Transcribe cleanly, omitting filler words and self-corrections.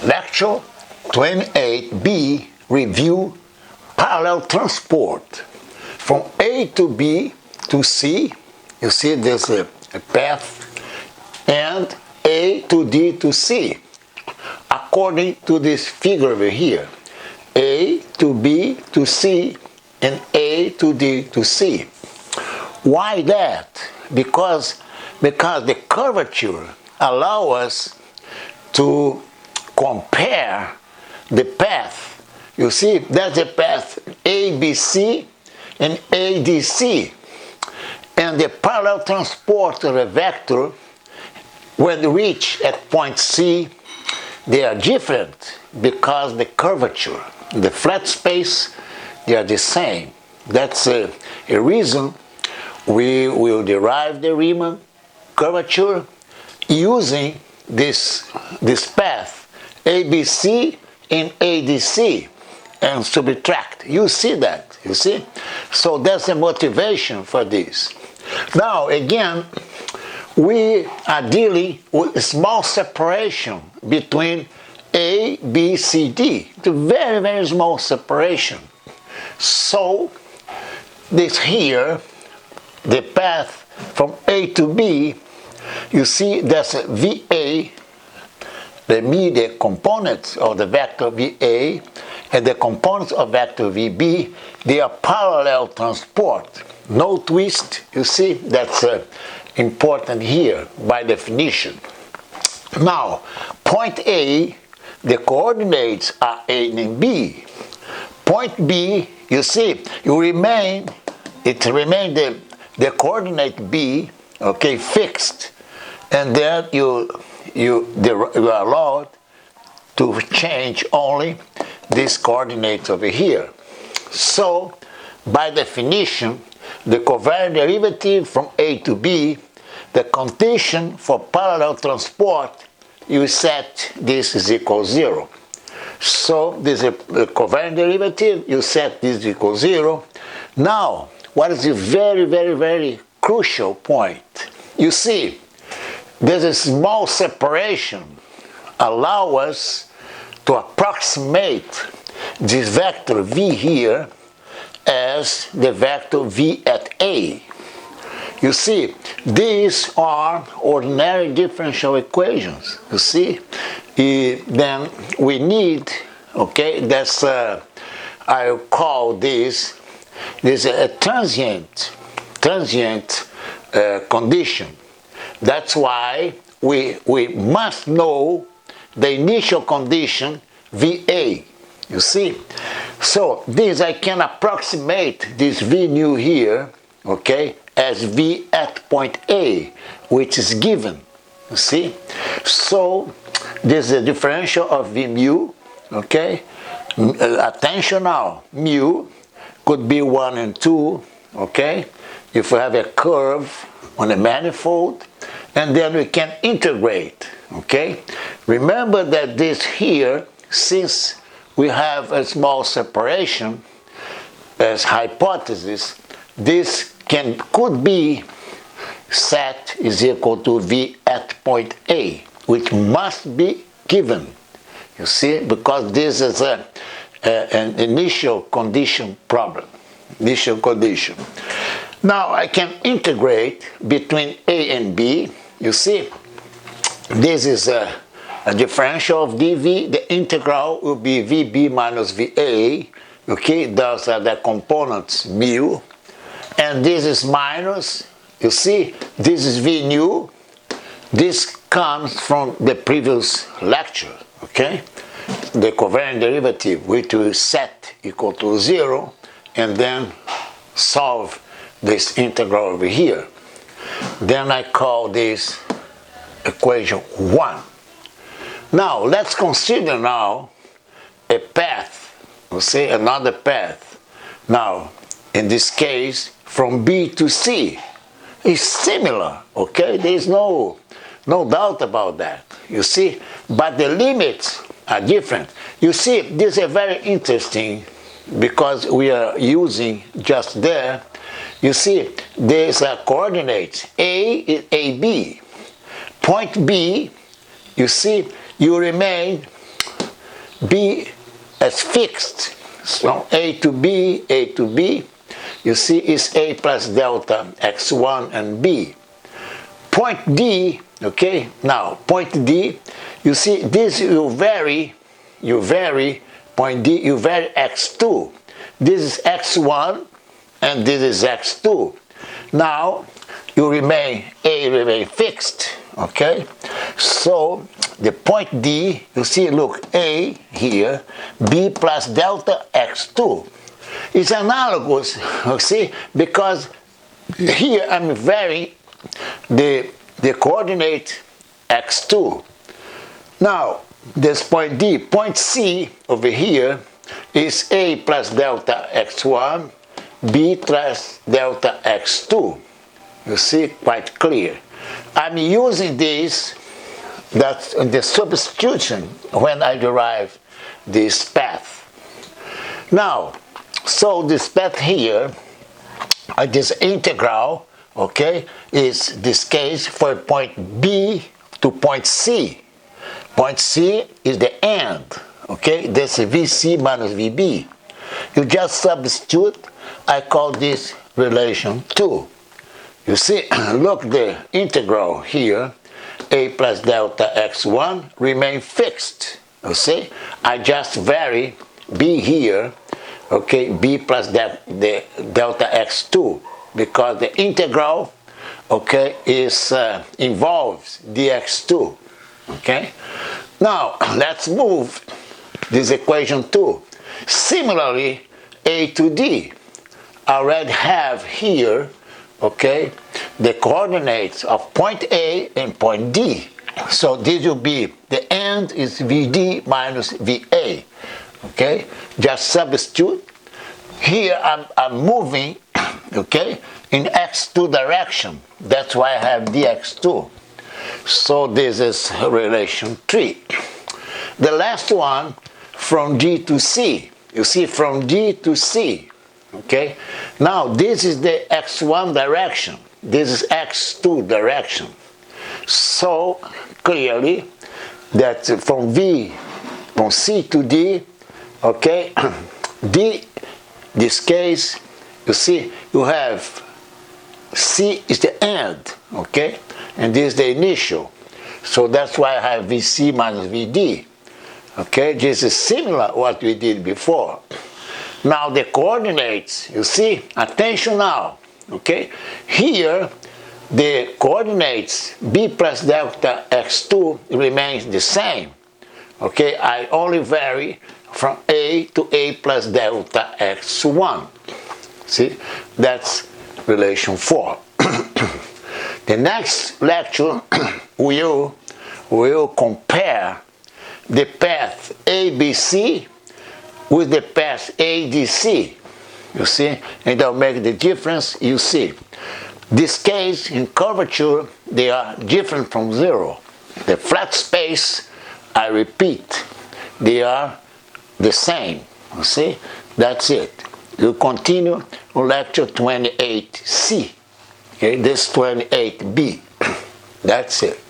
Lecture 28B, review parallel transport from A to B to C. You see there's a path, and A to D to C, according to this figure over here. A to B to C and A to D to C. Why that? Because the curvature allows us to compare the path. You see, that's the path ABC and ADC. And the parallel transport of a vector, when reached at point C, they are different because the curvature, the flat space, they are the same. That's a reason we will derive the Riemann curvature using this path ABC and ADC and subtract. You see that, you see? So that's the motivation for this. Now again, we are dealing with a small separation between A, B, C, D. It's a very, very small separation. So this here, the path from A to B, you see that's a VA, the components of the vector VA and the components of vector VB, they are parallel transport. No twist, you see, that's important here by definition. Now, point A, the coordinates are A and B. Point B, you see, it remains the coordinate B, okay, fixed, and then you are allowed to change only these coordinates over here. So, by definition, the covariant derivative from A to B, the condition for parallel transport, you set this is equal 0. So this is the covariant derivative, you set this equal 0. Now, what is the very, very, very crucial point? You see, there's a small separation allow us to approximate this vector V here as the vector V at A. You see, these are ordinary differential equations. You see, then we need, okay, that's I call this a transient condition. That's why we must know the initial condition VA. You see, so this I can approximate this V nu here, okay, as V at point A, which is given. You see, so this is a differential of V mu, okay. Attention now, mu could be 1 and 2, okay, if we have a curve on a manifold, and then we can integrate, okay. Remember that this here, since we have a small separation as hypothesis, this could be set is equal to V at point A, which must be given, you see, because this is an initial condition problem, initial condition. Now I can integrate between A and B. You see, this is a differential of dV. The integral will be VB minus VA. Okay, those are the components mu. And this is minus, you see, this is V nu. This comes from the previous lecture, okay? The covariant derivative, which we set equal to 0, and then solve this integral over here. Then I call this equation 1. Now, let's consider now a path, you see, another path. Now, in this case, from B to C is similar, okay? There is no doubt about that, you see, but the limits are different. You see, this is very interesting because we are using just there. You see, there's a coordinates. A is AB. point B, you see, you remain B as fixed. So A to B, you see, is A plus delta x1 and B. Point D, okay, now point D, you see, this you vary, point D, you vary x2. This is x1 and this is x2. Now you remain, A remain fixed, okay? So the point D, you see, look, A here, B plus delta x2. It's analogous, you see, because here I'm varying the coordinate x2. Now this point D. Point C over here is A plus delta x1, B plus delta x2. You see, quite clear. I'm using this, that's the substitution when I derive this path. Now, so this path here, this integral, okay, is this case for point B to point C. Point C is the end, okay? This is VC minus VB. You just substitute, I call this relation 2. You see, look, the integral here, A plus delta x1 remain fixed. You see, I just vary B here, okay, B plus the delta x2, because the integral, okay, is involves dx2, okay? Now let's move this equation 2. Similarly, A to D, I already have here, okay, the coordinates of point A and point D. So this will be, the end is VD minus VA, okay? Just substitute. Here I'm moving, okay, in x2 direction. That's why I have dx2. So this is relation 3. The last one, from D to C. You see, from D to C, okay? Now this is the x1 direction. This is x2 direction. So clearly that from C to D, okay, D, this case, you see, you have C is the end, okay, and this is the initial. So that's why I have VC minus VD. Okay, this is similar to what we did before. Now the coordinates, you see, attention now, okay? Here, the coordinates B plus delta x2 remains the same. Okay, I only vary from A to A plus delta x1. See, that's relation 4. The next lecture will compare the path ABC with the path ADC. You see, and I'll make the difference, you see. This case, in curvature, they are different from 0. The flat space, I repeat, they are the same. You see, that's it. You continue on lecture 28C. Okay, this 28B. That's it.